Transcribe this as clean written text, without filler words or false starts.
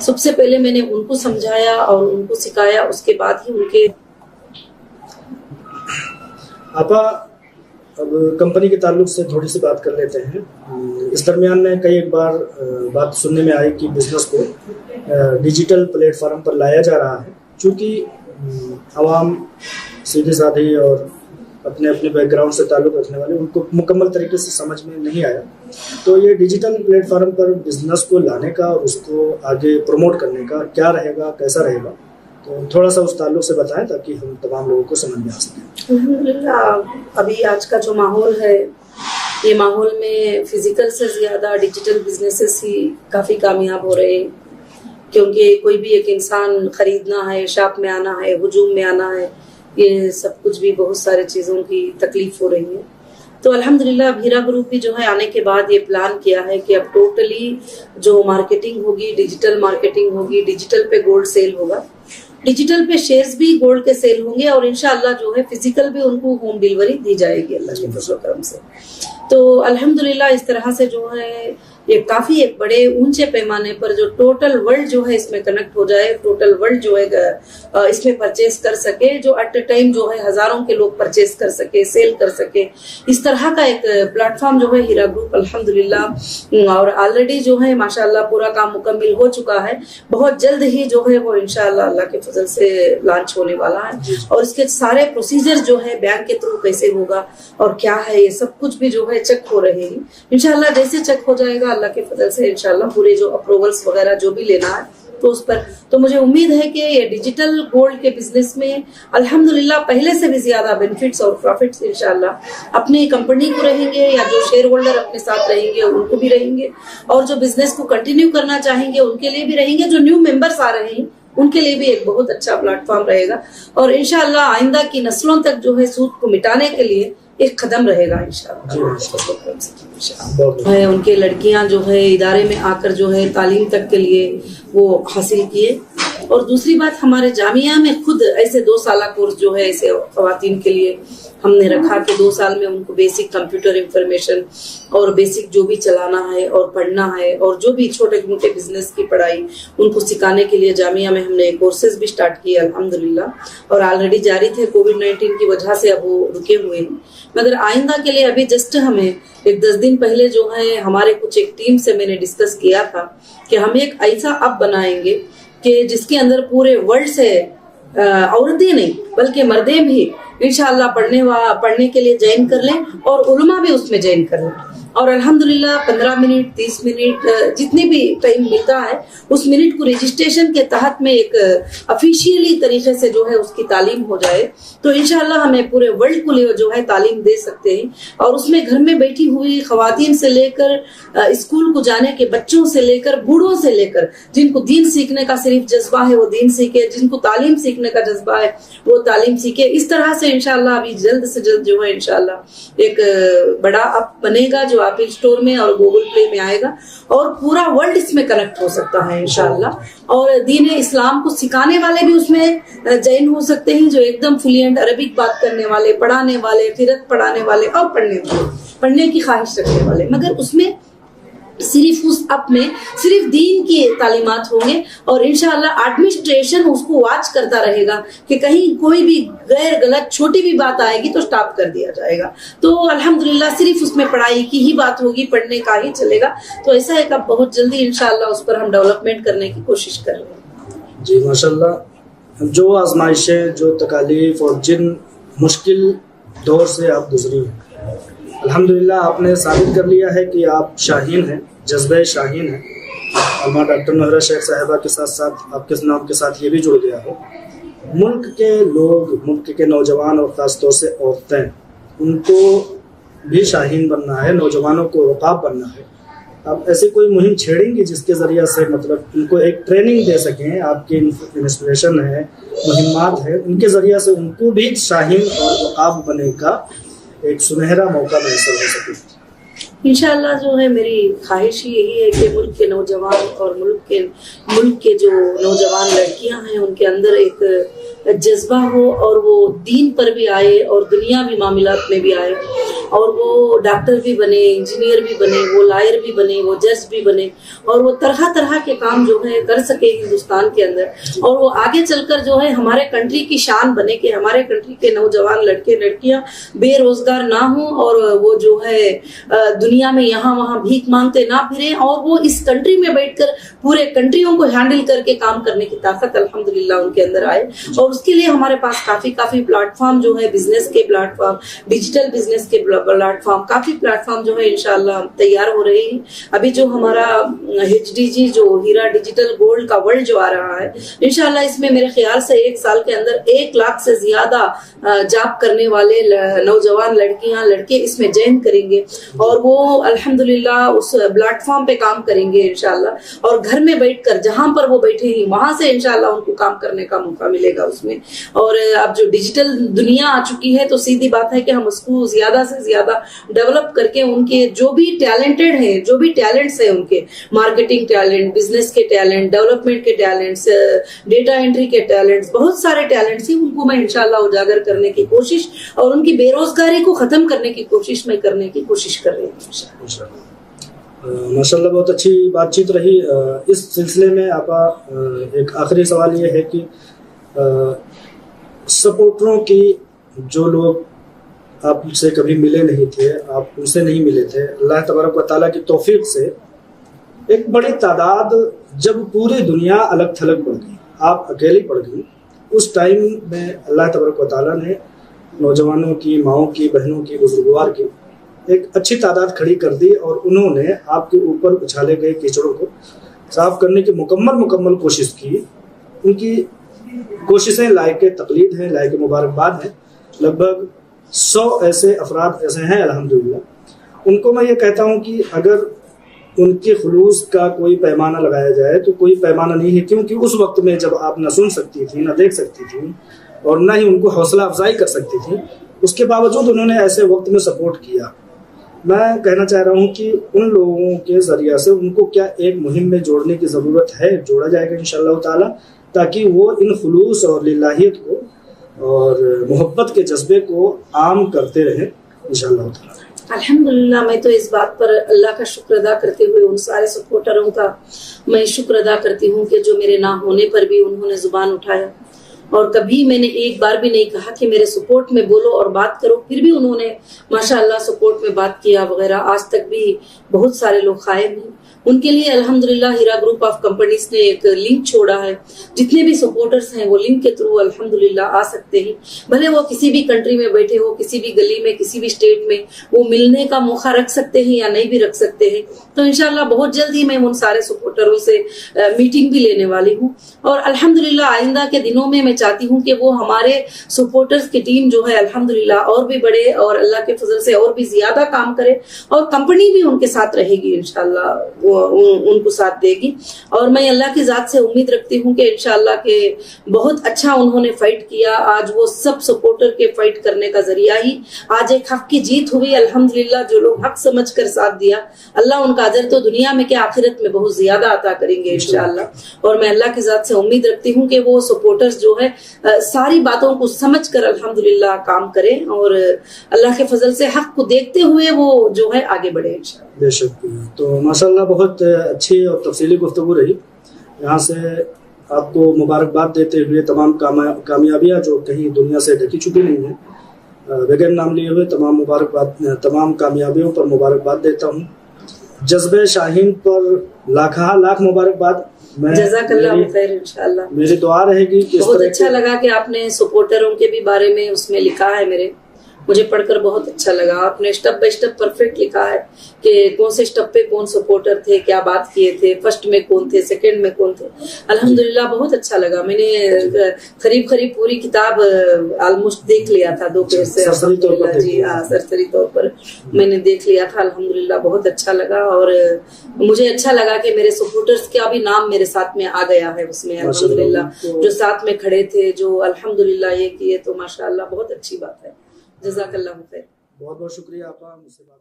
سب سے پہلے میں نے ان کو سمجھایا اور ان کو سکھایا, اس کے بعد ہی ان کے. آپا اب کمپنی کے تعلق سے تھوڑی سی بات کر لیتے ہیں. اس درمیان میں کئی ایک بار بات سننے میں آئی کہ بزنس کو ڈیجیٹل پلیٹ فارم پر لایا جا رہا ہے, چونکہ عوام سیدھی سادھی اور اپنے اپنے بیک گراؤنڈ سے تعلق رکھنے والے ان کو مکمل طریقے سے سمجھ میں نہیں آیا. تو یہ ڈیجیٹل پلیٹ فارم پر بزنس کو لانے کا اور اس کو آگے پروموٹ کرنے کا کیا رہے گا, کیسا رہے گا, تو تھوڑا سا اس تعلق سے بتائیں تاکہ ہم تمام لوگوں کو سمجھ میں آ سکیں. الحمدللہ ابھی آج کا جو ماحول ہے, یہ ماحول میں فزیکل سے زیادہ ڈیجیٹل بزنسز ہی کافی کامیاب ہو رہے ہیں, کیونکہ کوئی بھی ایک انسان خریدنا ہے, شاپ میں آنا ہے, ہجوم میں آنا ہے, یہ سب کچھ بھی بہت سارے چیزوں کی تکلیف ہو رہی ہے. تو الحمدللہ ہیرا گروپ بھی جو ہے آنے کے بعد یہ پلان کیا ہے کہ اب ٹوٹلی جو مارکیٹنگ ہوگی, ڈیجیٹل مارکیٹنگ ہوگی, ڈیجیٹل پہ گولڈ سیل ہوگا, ڈیجیٹل پہ شیئرز بھی گولڈ کے سیل ہوں گے, اور انشاءاللہ جو ہے فزیکل بھی ان کو ہوم ڈیلیوری دی جائے گی اللہ کے فضل و کرم سے. تو الحمدللہ اس طرح سے جو ہے یہ کافی ایک بڑے اونچے پیمانے پر جو ٹوٹل ورلڈ جو ہے اس میں کنیکٹ ہو جائے, ٹوٹل ورلڈ جو ہے اس میں پرچیز کر سکے, جو ایٹ اے ٹائم جو ہے ہزاروں کے لوگ پرچیز کر سکے, سیل کر سکے, اس طرح کا ایک پلیٹ فارم جو ہے ہیرا گروپ الحمدللہ, اور آلریڈی جو ہے ماشاءاللہ پورا کام مکمل ہو چکا ہے, بہت جلد ہی جو ہے وہ انشاءاللہ اللہ کے فضل سے لانچ ہونے والا ہے. اور اس کے سارے پروسیجر جو ہے بینک کے تھرو کیسے ہوگا اور کیا ہے, یہ سب کچھ بھی جو ہے چیک ہو رہے ہیں انشاءاللہ. جیسے چیک ہو جائے گا اللہ کے فضل سے انشاءاللہ پورے جو اپروولس وغیرہ جو بھی لینا ہے تو اس پر, تو مجھے امید ہے کہ یہ ڈیجیٹل گولڈ کے بزنس میں الحمدللہ پہلے سے بھی زیادہ بینیفٹس اور پروفٹس انشاءاللہ اپنی کمپنی کو رہیں گے, یا جو شیئر ہولڈر اپنے ساتھ رہیں گے ان کو بھی رہیں گے, اور جو بزنس کو کنٹینیو کرنا چاہیں گے ان کے لیے بھی رہیں گے, جو نیو ممبرس آ رہے ہیں ان کے لیے بھی ایک بہت اچھا پلیٹ فارم رہے گا, اور انشاءاللہ آئندہ کی نسلوں تک جو ہے سود کو مٹانے کے لیے ایک قدم رہے گا انشاءاللہ. ان کے لڑکیاں جو ہے ادارے میں آ کر جو ہے تعلیم تک کے لیے وہ حاصل کیے. اور دوسری بات, ہمارے جامعہ میں خود ایسے 2 سالہ کورس جو ہے ایسے خواتین کے لیے ہم نے رکھا کہ 2 سال میں ان کو بیسک کمپیوٹر انفارمیشن اور بیسک جو بھی چلانا ہے اور پڑھنا ہے, اور جو بھی چھوٹے موٹے بزنس کی پڑھائی ان کو سکھانے کے لیے جامعہ میں ہم نے کورسز بھی سٹارٹ کیے الحمدللہ, اور آلریڈی جاری تھے. کووڈ-19 کی وجہ سے اب وہ رکے ہوئے ہیں, مگر آئندہ کے لیے ابھی جسٹ ہمیں ایک 10 دن پہلے جو ہے ہمارے کچھ ایک ٹیم سے میں نے ڈسکس کیا تھا کہ ہم ایک ایسا ایپ بنائیں گے کہ جس کے اندر پورے ورلڈ سے عورتیں نہیں بلکہ مردیں بھی انشاءاللہ پڑھنے کے لیے جوائن کر لیں, اور علماء بھی اس میں جوائن کر لیں. اور الحمدللہ 15 منٹ 30 منٹ جتنی بھی ٹائم ملتا ہے اس منٹ کو رجسٹریشن کے تحت میں ایک افیشیلی طریقے سے جو ہے اس کی تعلیم ہو جائے تو انشاءاللہ ہمیں پورے ورلڈ کو جو ہے تعلیم دے سکتے ہیں. اور اس میں گھر میں بیٹھی ہوئی خواتین سے لے کر اسکول کو جانے کے بچوں سے لے کر بوڑھوں سے لے کر جن کو دین سیکھنے کا صرف جذبہ ہے وہ دین سیکھے, جن کو تعلیم سیکھنے کا جذبہ ہے وہ تعلیم سیکھے. اس طرح سے انشاءاللہ ابھی جلد سے جلد جو ہے انشاءاللہ ایک بڑا ایپ بنے گا جو ایپل اسٹور میں اور گوگل پلے میں آئے گا, اور پورا ورلڈ اس میں کنیکٹ ہو سکتا ہے انشاءاللہ. اور دین اسلام کو سکھانے والے بھی اس میں جوائن ہو سکتے ہیں, جو ایک دم فلوئنٹ عربک بات کرنے والے, پڑھانے والے, قرات پڑھانے والے اور پڑھنے کی خواہش رکھنے والے. مگر اس میں صرف اس اپ میں صرف دین کی تعلیمات ہوں گے, اور انشاءاللہ ایڈمنسٹریشن اس کو واچ کرتا رہے گا کہ کہیں کوئی بھی غیر غلط چھوٹی بھی بات آئے گی تو سٹاپ کر دیا جائے گا. تو الحمدللہ صرف اس میں پڑھائی کی ہی بات ہوگی, پڑھنے کا ہی چلے گا. تو ایسا ہے کہ اب بہت جلدی انشاءاللہ اس پر ہم ڈیولپمنٹ کرنے کی کوشش کر رہے ہیں. جی ماشاءاللہ, جو آزمائشیں, جو تکالیف اور جن مشکل دور سے آپ گزری ہیں, الحمدللہ آپ نے ثابت کر لیا ہے کہ آپ شاہین ہیں, جذبہ شاہین ہیں. علامہ ڈاکٹر نوحرہ شیخ صاحبہ کے ساتھ ساتھ آپ کے نام کے ساتھ یہ بھی جڑ گیا ہو. ملک کے لوگ, ملک کے نوجوان اور خاص طور سے عورتیں, ان کو بھی شاہین بننا ہے, نوجوانوں کو عقاب بننا ہے. آپ ایسی کوئی مہم چھیڑیں گے جس کے ذریعہ سے مطلب ان کو ایک ٹریننگ دے سکیں؟ آپ کی انسپریشن ہے, مہمات ہے, ان کے ذریعہ سے ان کو بھی شاہین اور عقاب بننے کا ایک سنہرا موقع میسر ہو سکے. انشاءاللہ جو ہے میری خواہش ہی یہی ہے کہ ملک کے نوجوان اور ملک کے جو نوجوان لڑکیاں ہیں ان کے اندر ایک جذبہ ہو, اور وہ دین پر بھی آئے اور دنیاوی معاملات میں بھی آئے. اور وہ ڈاکٹر بھی بنے, انجینئر بھی بنے, وہ لائر بھی بنے, وہ جج بھی بنے, اور وہ طرح طرح کے کام جو ہے کر سکے ہندوستان کے اندر, اور وہ آگے چل کر جو ہے ہمارے کنٹری کی شان بنے کہ ہمارے کنٹری کے نوجوان لڑکے لڑکیاں بے روزگار نہ ہوں, اور وہ جو ہے دنیا میں یہاں وہاں بھیک مانگتے نہ پھریں, اور وہ اس کنٹری میں بیٹھ کر پورے کنٹریوں کو ہینڈل کر کے کام کرنے کی طاقت الحمدللہ ان کے اندر آئے. اور اس کے لیے ہمارے پاس کافی پلیٹ فارم جو ہے, بزنس کے پلیٹ فارم, ڈیجیٹل بزنس کے پلیٹ فارم, کافی پلیٹ فارم جو ہے انشاءاللہ تیار ہو رہی ہے. ابھی جو ہمارا HDG جو ہیرا ڈیجیٹل گولڈ کا ورلڈ جو آ رہا ہے, انشاءاللہ اس میں میرے خیال سے 1 سال کے اندر 1 لاکھ سے زیادہ جاب کرنے والے نوجوان لڑکیاں لڑکے اس میں جوائن کریں گے, اور وہ الحمدللہ اس پلیٹ فارم پہ کام کریں گے انشاءاللہ, اور گھر میں بیٹھ کر جہاں پر وہ بیٹھے ہیں وہاں سے انشاءاللہ ان کو کام کرنے کا موقع ملے گا اس میں. اور اب جو ڈیجیٹل دنیا آ چکی ہے تو سیدھی بات ہے کہ ہم اس کو زیادہ سے زیادہ ڈیولپ کر کے ان کے جو بھی ٹیلنٹڈ ہیں, جو بھی ٹیلنٹس ہیں ان کے, مارکیٹنگ ٹیلنٹ, بزنس کے ٹیلنٹ, ڈیولپمنٹ کے ٹیلنٹس, ڈیٹا انٹری کے ٹیلنٹس, بہت سارے ٹیلنٹس ہیں, ان کو میں انشاءاللہ اجاگر کرنے کی کوشش اور ان کی بے روزگاری کو ختم کرنے کی کوشش میں کرنے کی کوشش کر رہی ہوں. ماشاءاللہ بہت اچھی بات چیت رہی. اس سلسلے میں آپ ایک آخری سوال یہ ہے کہ سپورٹروں کی جو لوگ آپ سے کبھی ملے نہیں تھے, آپ ان سے نہیں ملے تھے, اللہ تبارک و تعالیٰ کی توفیق سے ایک بڑی تعداد جب پوری دنیا الگ تھلگ پڑ گئی, آپ اکیلی پڑ گئی, اس ٹائم میں اللہ تبارک و تعالیٰ نے نوجوانوں کی, ماؤں کی, بہنوں کی, بزرگوار کی ایک اچھی تعداد کھڑی کر دی, اور انہوں نے آپ کے اوپر اچھالے گئے کیچڑوں کو صاف کرنے کی مکمل کوشش کی. ان کی کوششیں لائق تقلید ہیں, لائق مبارکباد ہیں. لگ بھگ 100 ایسے افراد ایسے ہیں الحمدللہ. ان کو میں یہ کہتا ہوں کہ اگر ان کے خلوص کا کوئی پیمانہ لگایا جائے تو کوئی پیمانہ نہیں ہے, کیونکہ اس وقت میں جب آپ نہ سن سکتی تھی, نہ دیکھ سکتی تھی, اور نہ ہی ان کو حوصلہ افزائی کر سکتی تھی, اس کے باوجود انہوں نے ایسے وقت میں سپورٹ کیا. میں کہنا چاہ رہا ہوں کہ ان لوگوں کے ذریعہ سے ان کو کیا ایک مہم میں جوڑنے کی ضرورت ہے, جوڑا جائے گا انشاءاللہ تعالیٰ, تاکہ وہ ان خلوص اور للہیت کو اور محبت کے جذبے کو عام کرتے رہیں انشاءاللہ تعالیٰ. الحمدللہ میں تو اس بات پر اللہ کا شکر ادا کرتے ہوئے ان سارے سپورٹروں کا میں شکر ادا کرتی ہوں کہ جو میرے نہ ہونے پر بھی انہوں نے زبان اٹھایا, اور کبھی میں نے ایک بار بھی نہیں کہا کہ میرے سپورٹ میں بولو اور بات کرو, پھر بھی انہوں نے ماشاءاللہ سپورٹ میں بات کیا وغیرہ. آج تک بھی بہت سارے لوگ قائم ہیں. ان کے لیے الحمدللہ ہیرا گروپ آف کمپنیز نے ایک لنک چھوڑا ہے, جتنے بھی سپورٹرز ہیں وہ لنک کے تھرو الحمدللہ آ سکتے ہیں, بھلے وہ کسی بھی کنٹری میں بیٹھے ہو, کسی بھی گلی میں, کسی بھی اسٹیٹ میں, وہ ملنے کا موقع رکھ سکتے ہیں یا نہیں بھی رکھ سکتے ہیں. تو انشاءاللہ بہت جلد ہی میں ان سارے سپورٹروں سے میٹنگ بھی لینے والی ہوں, اور الحمدللہ آئندہ کے دنوں میں چاہتی ہوں کہ وہ ہمارے سپورٹرز کی ٹیم جو ہے الحمدللہ اور بھی بڑے, اور اللہ کے فضل سے اور بھی زیادہ کام کرے, اور کمپنی بھی ان کے ساتھ رہے گی انشاءاللہ, وہ ان کو ساتھ دے گی. اور میں اللہ کی ذات سے امید رکھتی ہوں کہ انشاءاللہ کہ بہت اچھا انہوں نے فائٹ کیا. آج وہ سب سپورٹر کے فائٹ کرنے کا ذریعہ ہی آج ایک حق کی جیت ہوئی الحمدللہ. جو لوگ حق سمجھ کر ساتھ دیا, اللہ ان کا اجر تو دنیا میں کہ آخرت میں بہت زیادہ عطا کریں گے انشاءاللہ. اور میں اللہ کی ذات سے امید رکھتی ہوں کہ وہ سپورٹرز جو ہے ساری باتوں کو سمجھ کر الحمدللہ کام کریں, اور اللہ کے فضل سے حق کو دیکھتے ہوئے وہ جو ہے آگے بڑھے انشاءاللہ. بے شک. تو ماشاءاللہ بہت اچھی اور تفصیلی گفتگو رہی. یہاں سے آپ کو مبارکباد دیتے ہوئے تمام کامیابیاں جو کہیں دنیا سے ڈھکی چکی نہیں ہیں, بغیر نام لیے ہوئے تمام کامیابیوں پر مبارکباد دیتا ہوں. جذبہ شاہین پر لاکھ مبارکباد. جزاک اللہ خیر. انشاءاللہ میری دعا رہے گی کہ بہت اچھا لگا کہ آپ نے سپورٹروں کے بھی بارے میں اس میں لکھا ہے, مجھے پڑھ کر بہت اچھا لگا. آپ نے اسٹیپ بائی اسٹیپ پرفیکٹ لکھا ہے کہ کون سے اسٹیپ پہ کون سپورٹر تھے, کیا بات کیے تھے, فرسٹ میں کون تھے, سیکنڈ میں کون تھے. الحمدللہ بہت اچھا لگا. میں نے قریب پوری کتاب آلموسٹ دیکھ لیا تھا 2 پیج سے. جی ہاں, سرسری طور پر میں نے دیکھ لیا تھا. الحمدللہ بہت اچھا لگا, اور مجھے اچھا لگا کہ میرے سپورٹرز کا بھی نام میرے ساتھ میں آ گیا ہے اس میں الحمدللہ, جو ساتھ میں کھڑے تھے, جو الحمدللہ یہ کیے. تو ماشاءاللہ بہت اچھی بات ہے. جزاک اللہ خیر. بہت شکریہ آپ کا مجھ سے بات